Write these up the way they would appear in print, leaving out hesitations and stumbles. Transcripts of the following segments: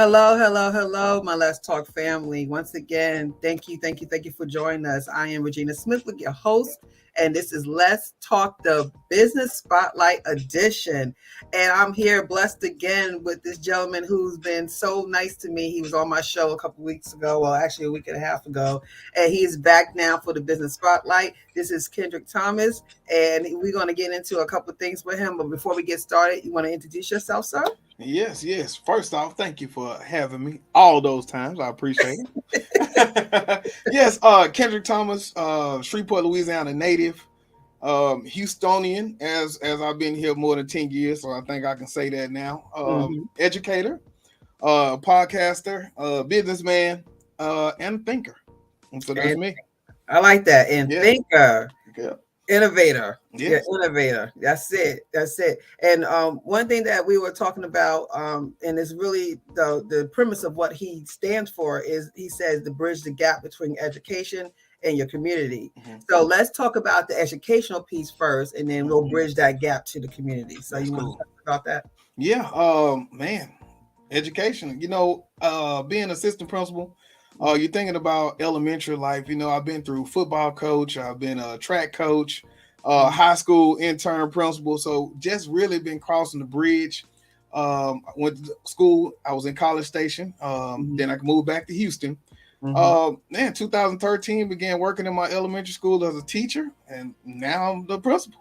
Hello, hello, hello, my Let's Talk family. Once again, thank you for joining us. I am Regina Smith with your host, and this is Let's Talk the Business Spotlight Edition. And I'm here blessed again with this gentleman who's been so nice to me. He was on my show a couple weeks ago, well, actually a week and a half ago, and he's back now for the Business Spotlight. This is Kendrick Thomas, and we're going to get into a couple of things with him. But before we get started, you want to introduce yourself, sir? Yes. First off, thank you for having me all those times. I appreciate it. Yes, Kendrick Thomas, Shreveport, Louisiana native, Houstonian, as I've been here more than 10 years, so I think I can say that now. Educator, podcaster, businessman, and thinker. And so that's And me. I like that. And Yeah. thinker, Yeah. innovator. Yeah, Yes. innovator. That's it. That's it. And one thing that we were talking about, and it's really the premise of what he stands for is he says to bridge the gap between education and your community. So let's talk about the educational piece first, and then we'll bridge that gap to the community. So That's you want cool. to talk about that? Yeah, man, education. Being assistant principal, you're thinking about elementary life. I've been through football coach, I've been a track coach, high school intern principal. So just really been crossing the bridge. I went to school. I was in College Station. Then I moved back to Houston. 2013 began working in my elementary school as a teacher, and now I'm the principal.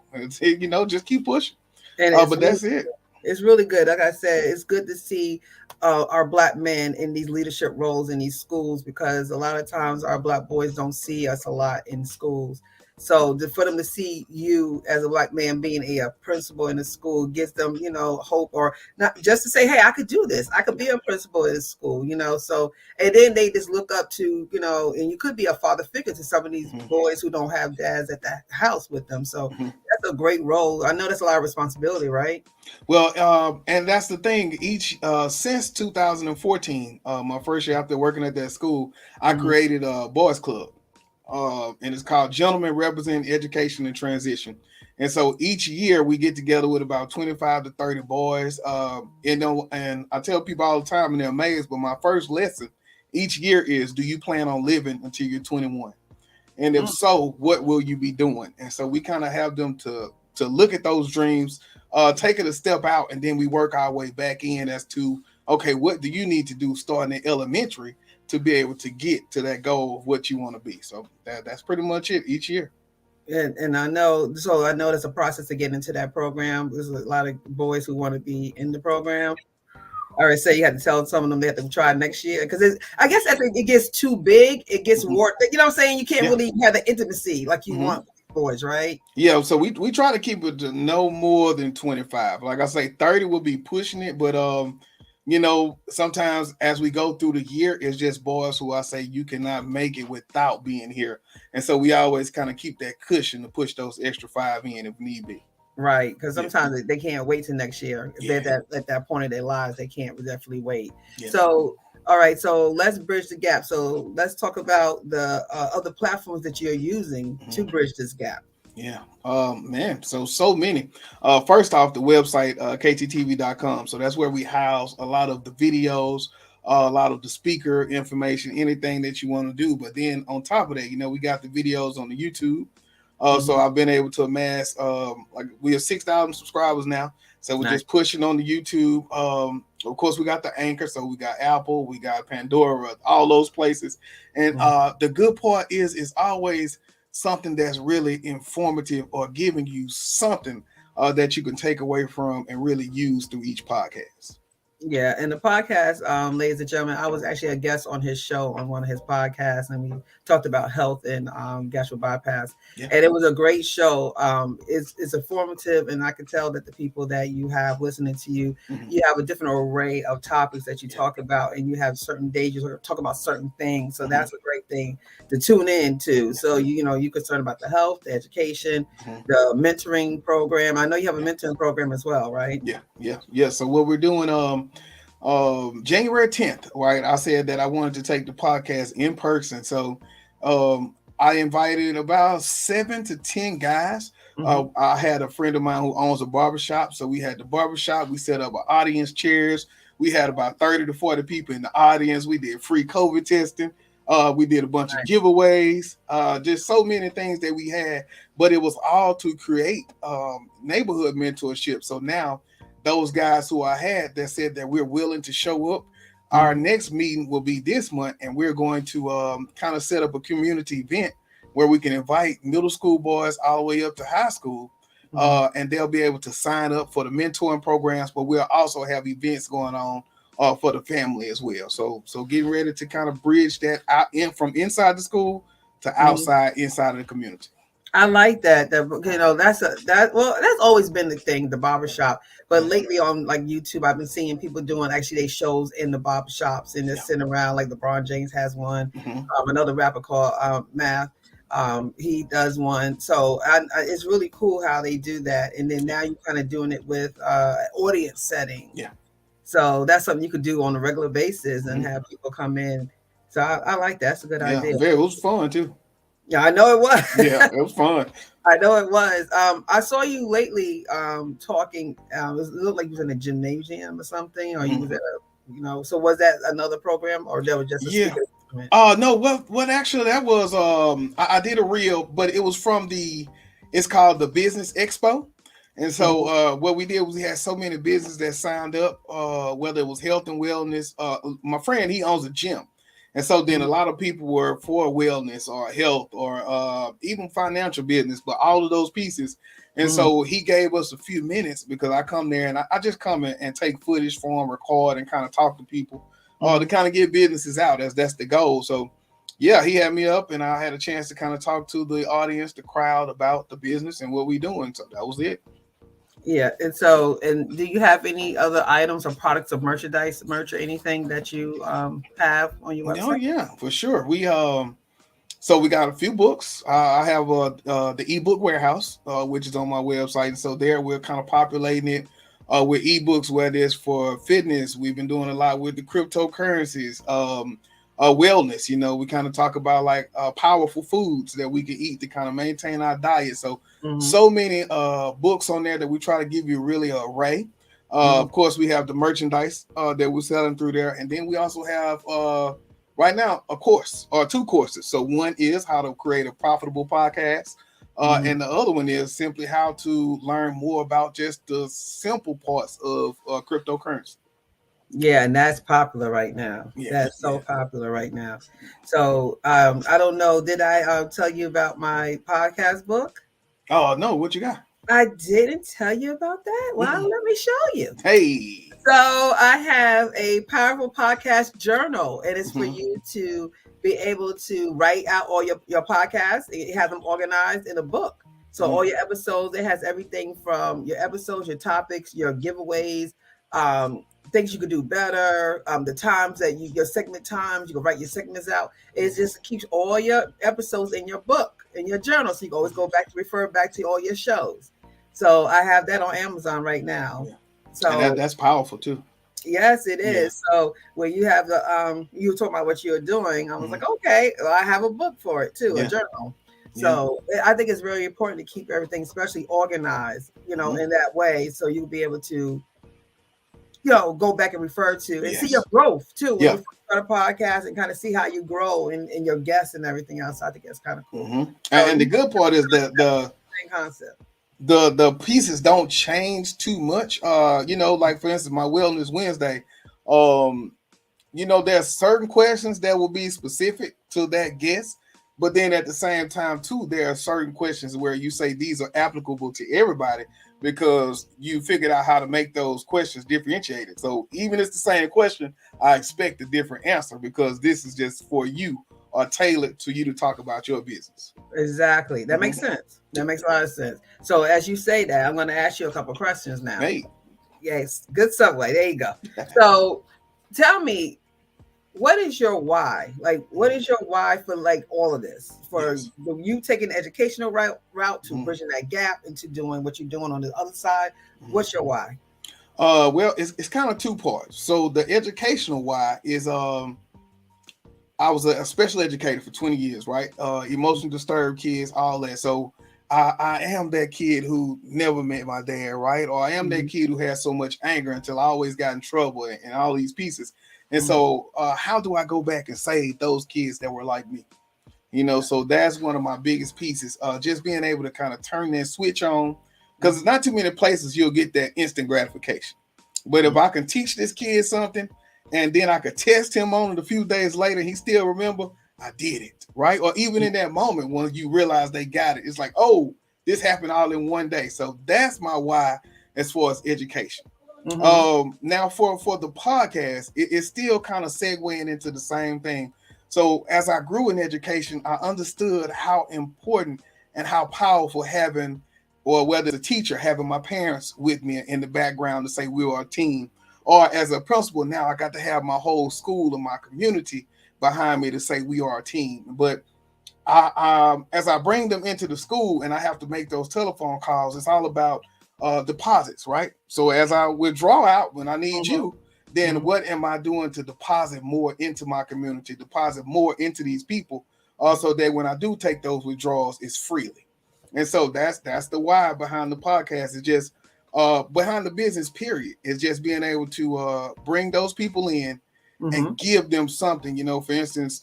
Just keep pushing. And But that's it. it's really good. Like I said, it's good to see our black men in these leadership roles in these schools, because a lot of times our black boys don't see us a lot in schools. So for them to see you as a black man being a principal in a school gives them, hope, or not just to say, hey, I could do this. I could be a principal in school, So, and then they just look up to, and you could be a father figure to some of these boys who don't have dads at the house with them. So that's a great role. I know that's a lot of responsibility, right? Well, and that's the thing. Since 2014, my first year after working at that school, I created a boys club, and it's called Gentlemen Represent Education and Transition. And so each year we get together with about 25 to 30 boys. And I tell people all the time, and they're amazed. But my first lesson each year is: do you plan on living until you're 21? And if so, what will you be doing? And so we kind of have them to look at those dreams, take it a step out, and then we work our way back in as to, okay, what do you need to do starting in elementary to be able to get to that goal of what you want to be? So that's pretty much it each year. And I know there's a process to get into that program. There's a lot of boys who want to be in the program. All right, say you had to tell some of them they have to try next year, because I guess after it gets too big, it gets more. You know what I'm saying? You can't really have the intimacy like you want with boys, right? Yeah, so we try to keep it to no more than 25. Like I say, 30 will be pushing it, but sometimes as we go through the year, it's just boys who I say you cannot make it without being here, and so we always kind of keep that cushion to push those extra 5 in if need be. Right, because sometimes they can't wait till next year. If they're at that point of their lives, they can't definitely wait. Yeah. So, all right, so let's bridge the gap. So let's talk about the other platforms that you're using to bridge this gap. Yeah. Man, so many. First off, the website, kttv.com. So that's where we house a lot of the videos, a lot of the speaker information, anything that you want to do. But then on top of that, we got the videos on the YouTube. So I've been able to amass, like we have 6,000 subscribers now. So we're just pushing on the YouTube. Of course, we got the Anchor. So we got Apple, we got Pandora, all those places. And the good part is it's always something that's really informative or giving you something that you can take away from and really use through each podcast. Yeah, and the podcast, ladies and gentlemen, I was actually a guest on his show, on one of his podcasts, and we talked about health and gastric bypass, and it was a great show. It's informative, and I can tell that the people that you have listening to you, you have a different array of topics that you talk about, and you have certain days you talk about certain things. So that's a great thing to tune in to. So you're concerned about the health, the education, the mentoring program. I know you have a mentoring program as well, right? Yeah. So what we're doing, January 10th, right? I said that I wanted to take the podcast in person. So I invited about 7 to 10 guys. I had a friend of mine who owns a barbershop. So we had the barbershop. We set up audience chairs. We had about 30 to 40 people in the audience. We did free COVID testing. We did a bunch of giveaways, just so many things that we had, but it was all to create neighborhood mentorship. So now those guys who I had that said that we're willing to show up, our next meeting will be this month, and we're going to kind of set up a community event where we can invite middle school boys all the way up to high school, and they'll be able to sign up for the mentoring programs, but we'll also have events going on for the family as well. So getting ready to kind of bridge that out from inside the school to outside, inside of the community. I like that. That's always been the thing, the barbershop. But lately on like YouTube, I've been seeing people doing actually they shows in the barbershops and they're sitting around. Like LeBron James has one. Another rapper called Math. He does one. So it's really cool how they do that. And then now you're kind of doing it with audience setting. Yeah. So that's something you could do on a regular basis and have people come in. So I like that. That's a good idea. It was fun too. Yeah, I know it was. Yeah, it was fun. I know it was. I saw you lately talking. It looked like you was in a gymnasium or something, or you was at a, So was that another program, or that was just a speaker? No. What actually that was. I did a reel, but it was from it's called the Business Expo. And so what we did was we had so many businesses that signed up, whether it was health and wellness. My friend, he owns a gym. And so then a lot of people were for wellness or health or even financial business, but all of those pieces. And so he gave us a few minutes because I come there and I just come in and take footage for him, record and kind of talk to people to kind of get businesses out. That's the goal. So yeah, he had me up and I had a chance to kind of talk to the audience, the crowd about the business and what we doing. So that was it. Yeah. And do you have any other items or products of merch or anything that you have on your website? Oh yeah, for sure. So we got a few books. I have the ebook warehouse, which is on my website. And so there we're kind of populating it with ebooks, whether it's for fitness. We've been doing a lot with the cryptocurrencies, wellness. We kind of talk about like powerful foods that we can eat to kind of maintain our diet. So many books on there that we try to give you really an array. Of course, we have the merchandise that we're selling through there. And then we also have right now a course or two courses. So one is how to create a profitable podcast. And the other one is simply how to learn more about just the simple parts of cryptocurrency. Yeah, and that's popular right now. That's so popular right now. So I don't know. Did I tell you about my podcast book? Oh no, what you got? I didn't tell you about that. Well, let me show you. Hey. So I have a powerful podcast journal, and it's for you to be able to write out all your podcasts. It has them organized in a book. So all your episodes, it has everything from your episodes, your topics, your giveaways, things you could do better, the times that your segment times, you can write your segments out. It just keeps all your episodes in your book, in your journal. So you can always go back to refer back to all your shows. So I have that on Amazon right now. Yeah. So and that's powerful too. Yes, it is. So when you have the you were talking about what you're doing, I was like, okay, well, I have a book for it too, a journal. So I think it's really important to keep everything, especially organized, in that way, so you'll be able to, go back and refer to and see your growth too. When you start a podcast and kind of see how you grow in your guests and everything else. I think it's kind of cool. And the good part is that the same concept. The pieces don't change too much. Like for instance, my Wellness Wednesday, there's certain questions that will be specific to that guest, but then at the same time too, there are certain questions where you say these are applicable to everybody because you figured out how to make those questions differentiated. So even if it's the same question, I expect a different answer because this is just for you or tailored to you to talk about your business. Exactly. That makes sense. That makes a lot of sense. So as you say that, I'm going to ask you a couple questions now. Hey. Yes. Good subway. There you go. So tell me, what is your why? Like, what is your why for like all of this? For you taking the educational route to bridging that gap into doing what you're doing on the other side? What's your why? Well, it's kind of two parts. So the educational why is I was a special educator for 20 years, right? Emotionally disturbed kids, all that. So I am that kid who never met my dad, right? Or I am that Mhm. kid who has so much anger until I always got in trouble and all these pieces. And Mhm. so, how do I go back and save those kids that were like me? You know, so that's one of my biggest pieces. Just being able to kind of turn that switch on, because it's not too many places you'll get that instant gratification. But if I can teach this kid something, and then I could test him on it a few days later, he still remember I did it, right? Or even in that moment when you realize they got it, it's like, oh, this happened all in one day. So that's my why as far as education. Mhm. Now for the podcast, it's still kind of segueing into the same thing. So as I grew in education, I understood how important and how powerful having, or whether it's a teacher, having my parents with me in the background to say we are a team, or as a principal, now I got to have my whole school and my community behind me to say we are a team. But as I bring them into the school and I have to make those telephone calls, it's all about deposits, right? So as I withdraw out when I need Mhm. you, then Mhm. what am I doing to deposit more into my community, deposit more into these people, so that when I do take those withdrawals, it's freely. And so that's the why behind the podcast. Is just behind the business. Period. Is just being able to bring those people in and Mhm. give them something. You know, for instance,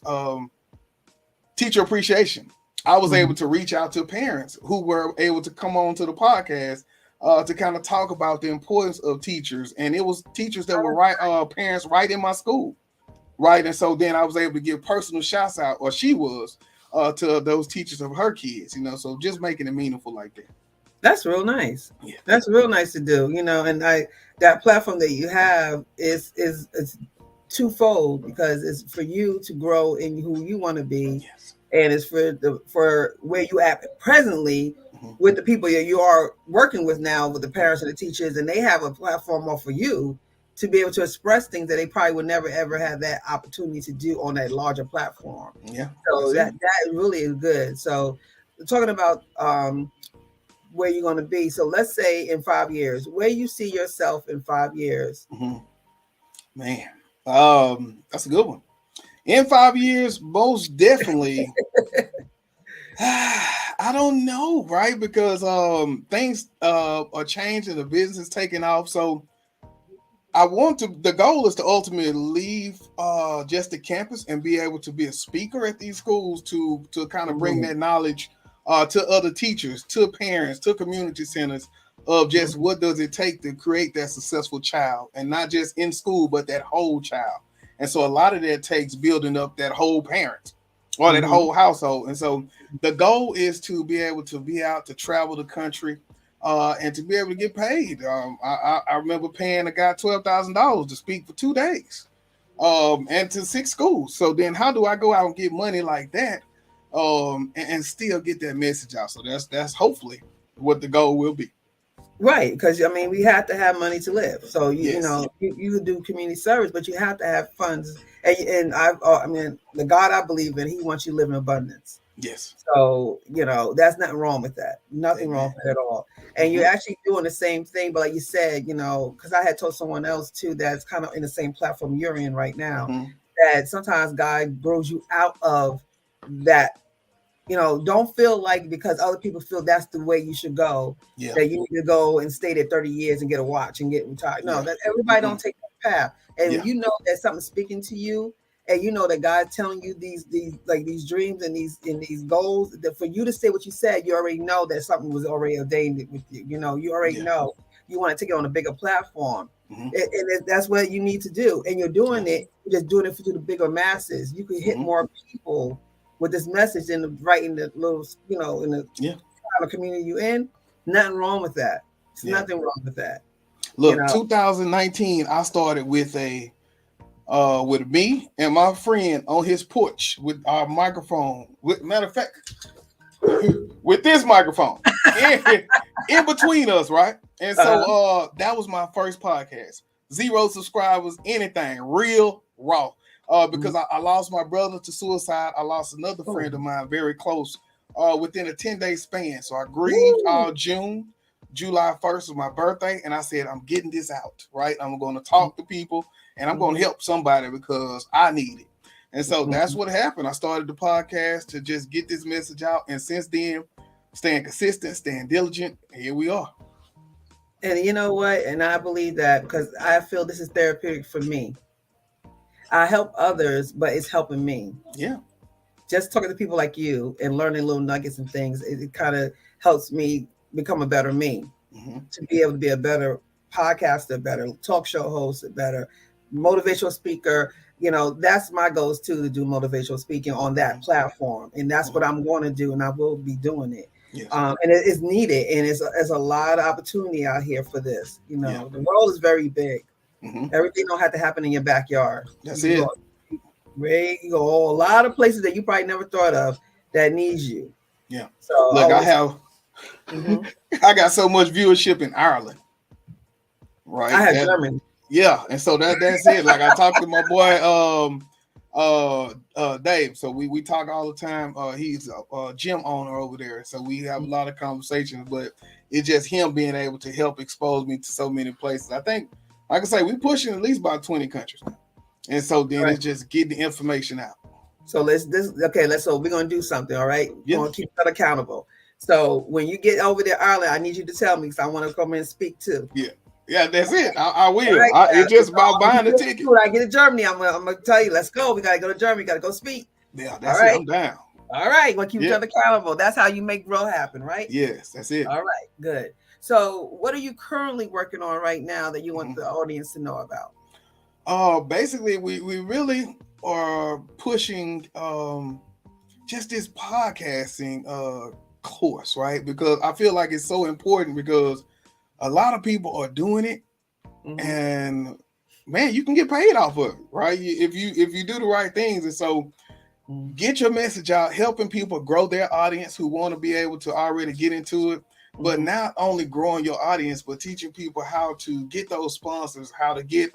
teacher appreciation. I was able Mhm. to reach out to parents who were able to come on to the podcast to kind of talk about the importance of teachers, and it was teachers that were right, parents right in my school, right, and so then I was able to give personal shouts out, or she was, to those teachers of her kids, you know, so just making it meaningful like that. That's real nice. Yeah. That's real nice to do, you know. And I that platform that you have is twofold because it's for you to grow in who you want to be, Yes. and it's for where you at presently Mm-hmm. with the people that you are working with now with the parents and the teachers, and they have a platform off for you to be able to express things that they probably would never ever have that opportunity to do on a larger platform. Yeah, So that's it. that really is good. So talking about where you're going to be. So let's say in 5 years, where you see yourself in 5 years. Mm-hmm. Man, that's a good one. In 5 years, most definitely. I don't know, right? Because things are changing, the business is taking off. So I want to. The goal is to ultimately leave just the campus and be able to be a speaker at these schools to kind of bring Mhm, that knowledge to other teachers, to parents, to community centers of just mhm, what does it take to create that successful child, and not just in school, but that whole child. And so a lot of that takes building up that whole parent or that mhm, whole household. And so the goal is to be able to be out to travel the country and to be able to get paid. I remember paying a guy $12,000 to speak for 2 days, and to 6 schools. So then, how do I go out and get money like that, and still get that message out? So that's hopefully what the goal will be. right, because I mean, we have to have money to live. So you Yes, know you could do community service, but you have to have funds. And I mean, the God I believe in, He wants you to live in abundance. yes, So, you know, that's nothing wrong with that. Nothing amen. wrong with it at all. And Mm-hmm. you're actually doing the same thing, but like you said, you know, because I had told someone else too that's kind of in the same platform you're in right now, Mm-hmm. that sometimes God grows you out of that. You know, don't feel like because other people feel that's the way you should go, Yeah, that you need to go and stay there 30 years and get a watch and get retired. No, yeah, that everybody mm-mm. don't take that path. And when Yeah, you know that something's speaking to you, and you know that God's telling you these like these dreams and these goals, that for you to say what you said, you already know that something was already ordained with you. You know, you already yeah, know you want to take it on a bigger platform. mm-hmm. That's what you need to do. And you're doing Yes, it, you're just doing it for the bigger masses. You can hit mm-hmm. more people with this message than writing the little, you know, in the Yeah, kind of community you in. Nothing wrong with that. It's yeah. nothing wrong with that. You Look, know. 2019, I started with me and my friend on his porch with our microphone. Matter of fact, with this microphone in between us, right? And so Uh-huh. that was my first podcast. 0 subscribers, anything, real, raw. Because Mhm. I lost my brother to suicide. I lost another Oh. friend of mine very close within a 10-day span. So I grieved Woo. all June. July 1st was my birthday, and I said, I'm getting this out, right? I'm going to talk to people, and I'm going to Mhm. help somebody because I need it. And so that's Mhm. what happened. I started the podcast to just get this message out. And since then, staying consistent, staying diligent. And here we are. And you know what? And I believe that because I feel this is therapeutic for me. I help others, but it's helping me. Yeah. Just talking to people like you and learning little nuggets and things, it kind of helps me become a better me, Mm-hmm. to be able to be a better podcaster, better talk show host, a better motivational speaker. You know, that's my goals too, to do motivational speaking on that platform. And that's what I'm going to do. And I will be doing it. Yes. And it is needed. And it's a lot of opportunity out here for this. You Yeah. know, the world is very big. Mm-hmm. Everything don't have to happen in your backyard. That's You can it. go, you go a lot of places that you probably never thought of that needs you. Yeah. So Look, I always, have mhm. I got so much viewership in Ireland, I right? had That Germany. yeah, and so that's it. Like I talked to my boy Dave. So we talk all the time. He's a gym owner over there. So we have a lot of conversations, but it's just him being able to help expose me to so many places. I think, like I say, we pushing at least about 20 countries now. And so then Right. it's just getting the information out. So so we're gonna do something, all right? We're Yeah. gonna keep that accountable. So when you get over there, Ireland, I need you to tell me because I want to come in and speak too. Yeah. Yeah, that's it. I All will. right. It's just about buying the ticket. When I get to Germany, I'm gonna tell you, let's go. We gotta go to Germany, gotta go speak. Yeah, All that's it. right. I'm down. All right. We'll keep each Yeah. other accountable. That's how you make growth happen, right? Yes, that's it. All right, good. So what are you currently working on right now that you want Mhm. the audience to know about? Basically we really are pushing just this podcasting course, right? Because I feel like it's so important because a lot of people are doing it, Mm-hmm. and man, you can get paid off of it, right? If you do the right things. And so get your message out, helping people grow their audience who want to be able to already get into it, but not only growing your audience, but teaching people how to get those sponsors, how to get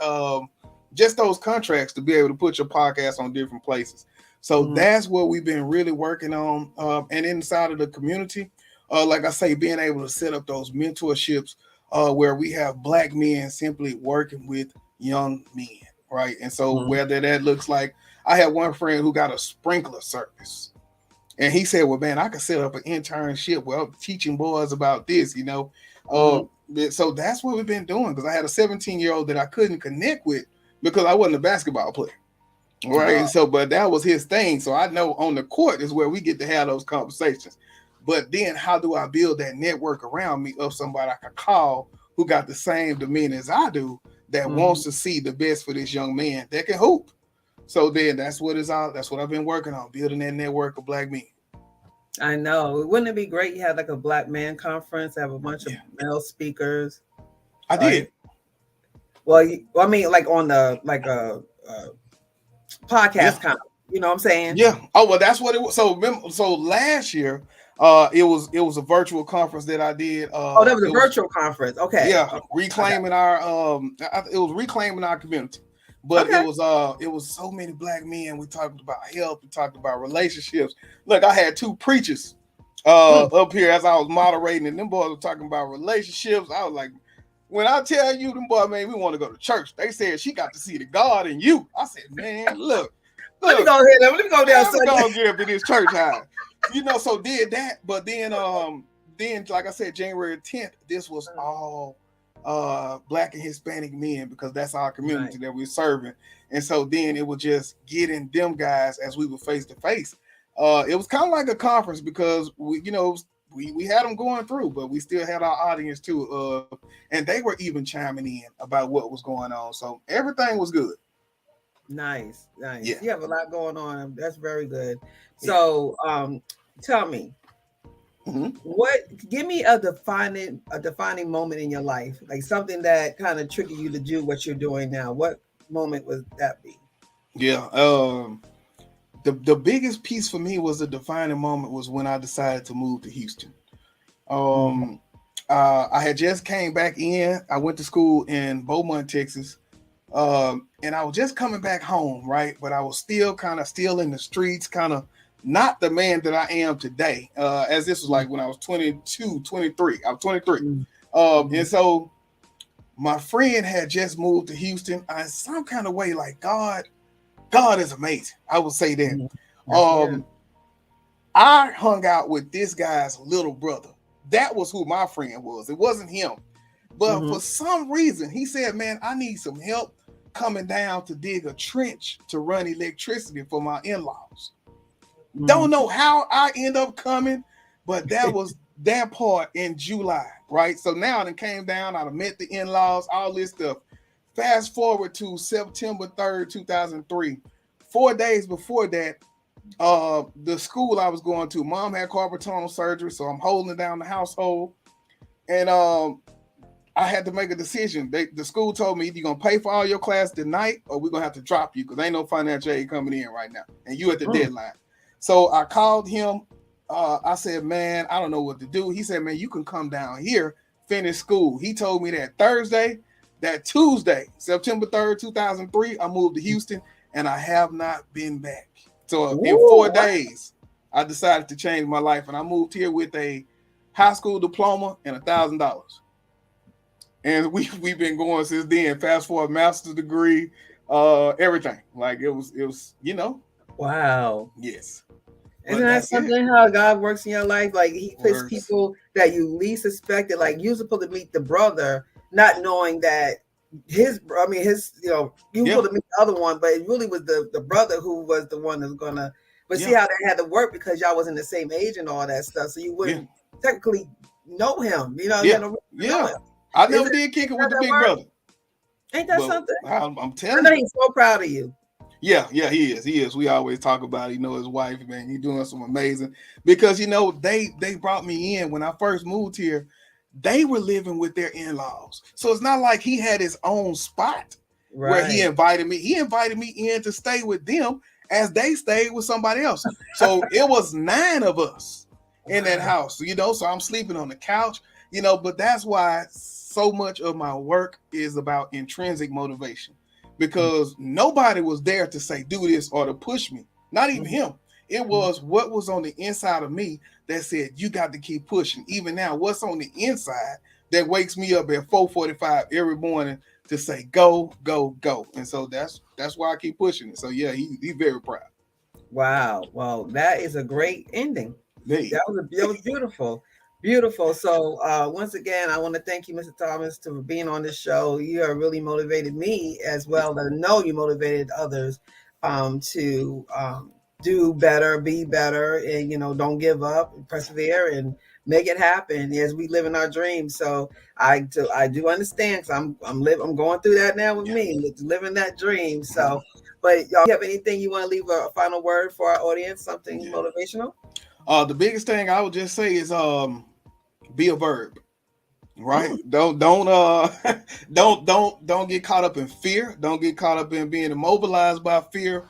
just those contracts to be able to put your podcast on different places. So that's what we've been really working on. And inside of the community, like I say, being able to set up those mentorships where we have Black men simply working with young men, right? And so whether that looks like, I had one friend who got a sprinkler service. And he said, well, man, I could set up an internship where I'm teaching boys about this, you know. So that's what we've been doing, because I had a 17-year-old that I couldn't connect with because I wasn't a basketball player. Right. So, but that was his thing. So I know on the court is where we get to have those conversations. But then how do I build that network around me of somebody I can call who got the same demeanor as I do, that wants to see the best for this young man that can hoop? So then that's what I've been working on, building that network of Black men. I know. Wouldn't it be great? You had like a Black man conference, have a bunch of male speakers. I did. Well, I mean, like on the podcast kind of, you know what I'm saying? Yeah. Oh, well, that's what it was. So last year, it was a virtual conference that I did. That was a virtual conference. Okay. Yeah, okay. reclaiming our it was reclaiming our community. But it was so many Black men. We talked about health, we talked about relationships. Look, I had two preachers up here as I was moderating, and them boys were talking about relationships. I was like, when I tell you, them boys, man, we want to go to church. They said she got to see the God in you. I said, man, look. Let me go ahead. Let me go down. Let me go get up in this church house. You know, so did that. But then like I said, January 10th, this was all Black and Hispanic men, because that's our community that we're serving. And so then it was just getting them guys as we were face to face. It was kind of like a conference because we had them going through, but we still had our audience too. And they were even chiming in about what was going on. So everything was good. Nice. Yeah. You have a lot going on. That's very good. So tell me, give me a defining moment in your life, like something that kind of triggered you to do what you're doing now. What moment would that be? Yeah. The biggest piece for me was the defining moment was when I decided to move to Houston. I had just came back in. I went to school in Beaumont, Texas. And I was just coming back home, right? But I was still in the streets, kind of not the man that I am today. As this was like when I was 22, 23. I was 23. And so my friend had just moved to Houston. Some kind of way, like God is amazing. I would say that. I hung out with this guy's little brother. That was who my friend was. It wasn't him. But Mm-hmm. for some reason, he said, man, I need some help coming down to dig a trench to run electricity for my in-laws. Don't Mm-hmm. know how I end up coming, but that was that part in July, right? So now I done came down, I done met the in-laws, all this stuff. Fast forward to September 3rd, 2003. 4 days before that, the school I was going to, mom had carpal tunnel surgery, so I'm holding down the household. And I had to make a decision. The school told me, either you're gonna pay for all your class tonight, or we're gonna have to drop you because ain't no financial aid coming in right now, and you at the deadline. So I called him. I said, man, I don't know what to do. He said, man, you can come down here, finish school. He told me that Thursday, that Tuesday, September 3rd, 2003, I moved to Houston, and I have not been back. So in Ooh, 4 days, I decided to change my life, and I moved here with a high school diploma and $1,000. And we've been going since then. Fast forward, master's degree, everything. Like it was wow. yes. Isn't But that that's it. something how God works in your life? Like he puts Works. people that you least suspected. Like you're supposed to meet the brother, not knowing that you were Yeah. supposed to meet the other one, but it really was the brother who was the one that's gonna. But see Yeah. how that had to work because y'all wasn't the same age and all that stuff, so you Yeah. wouldn't technically know him. You Yeah. had no reason to know Yeah. him. I never Isn't did kick it how with the that big work? brother. Ain't that But something? I'm I telling know you. he's so proud of you. Yeah, yeah, he is. He is. We always talk about it. His wife, man, he doing some amazing because they brought me in when I first moved here. They were living with their in-laws. So it's not like he had his own spot where he Right. invited me. He invited me in to stay with them as they stayed with somebody else. So it was 9 of us in that Wow. house, so I'm sleeping on the couch, but that's why so much of my work is about intrinsic motivation because nobody was there to say do this or to push me. Not even Mhm. him. It was what was on the inside of me that said you got to keep pushing. Even now, what's on the inside that wakes me up at 4:45 every morning to say go, go, go. And so that's why I keep pushing it. So yeah, he's very proud. Wow. Well, that is a great ending. Hey, That was beautiful. Beautiful. So once again, I want to thank you, Mr. Thomas, for being on this show. You have really motivated me as well. I know you motivated others to do better, be better, and don't give up, persevere, and make it happen as we live in our dreams. So I do understand because I'm going through that now with yeah, me, living that dream. mhm, So, but y'all have anything you want to leave a final word for our audience? Something yeah. motivational? The biggest thing I would just say is be a verb. Right? Mm, Don't don't get caught up in fear. Don't get caught up in being immobilized by fear.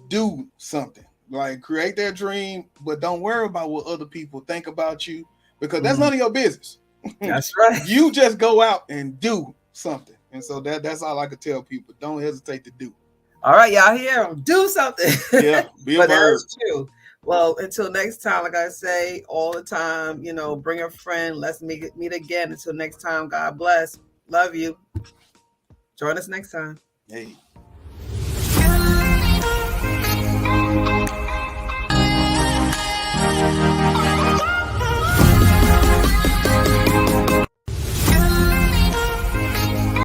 Do something. Like create that dream, but don't worry about what other people think about you because that's mm. none of your business. That's right. You just go out and do something. And so that's all I could tell people. Don't hesitate to do. All right, y'all hear him. Do something. Yeah, be a But that verb. is true. Well, until next time, like I say all the time, bring a friend. Let's meet again. Until next time, God bless. Love you. Join us next time. Hey.